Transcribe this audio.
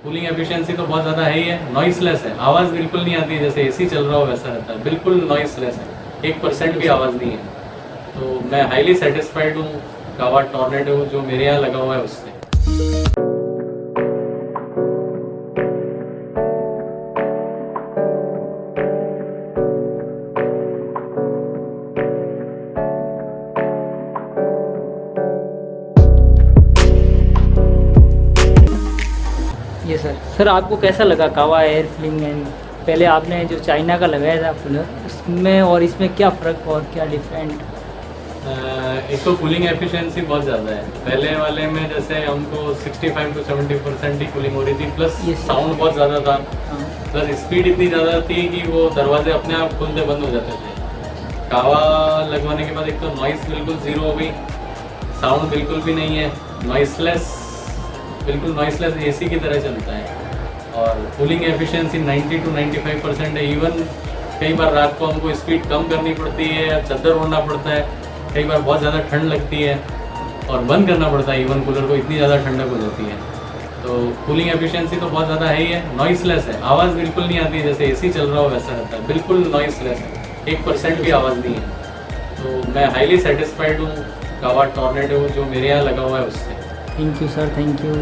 Cooling efficiency तो बहुत ज़्यादा है ही है, नॉइसलेस है, आवाज़ बिल्कुल नहीं आती है, जैसे एसी चल रहा हो वैसा रहता है, बिल्कुल नॉइसलेस है, 1% भी आवाज़ नहीं है। तो मैं हाईली सेटिस्फाइड हूँ कावा टॉर्नेडो जो मेरे यहाँ लगा हुआ है उससे। ये सर आपको कैसा लगा कावा एयर कूलिंग एंड पहले आपने जो चाइना का लगाया था कूलर, उसमें और इसमें क्या फ़र्क और क्या डिफरेंट? एक तो कूलिंग एफिशिएंसी बहुत ज़्यादा है, पहले वाले में जैसे हमको 65 to 70% ही कूलिंग हो रही थी, प्लस साउंड बहुत ज़्यादा था, प्लस स्पीड इतनी ज़्यादा थी कि वो दरवाजे अपने आप खुलते बंद हो जाते थे। कावा लगवाने के बाद एक तो नॉइस बिल्कुल ज़ीरो हो गई, साउंड बिल्कुल भी नहीं है, नॉइसलेस, बिल्कुल नॉइसलेस एसी की तरह चलता है, और कूलिंग एफिशिएंसी 90 to 95% है। इवन कई बार रात को हमको स्पीड कम करनी पड़ती है या चादर ओढ़ना पड़ता है, कई बार बहुत ज़्यादा ठंड लगती है और बंद करना पड़ता है इवन कूलर को, इतनी ज़्यादा ठंडक हो जाती है। तो कूलिंग एफिशिएंसी तो बहुत ज़्यादा है ही है, नॉइसलेस है, आवाज़ बिल्कुल नहीं आती है, जैसे एसी चल रहा हो वैसा रहता है, बिल्कुल नॉइसलेस है, 1% भी आवाज़ नहीं है। तो मैं हाईली सेटिस्फाइड हूँ कावा टॉर्नेडो जो मेरे यहाँ लगा हुआ है उससे। Thank you sir, thank you.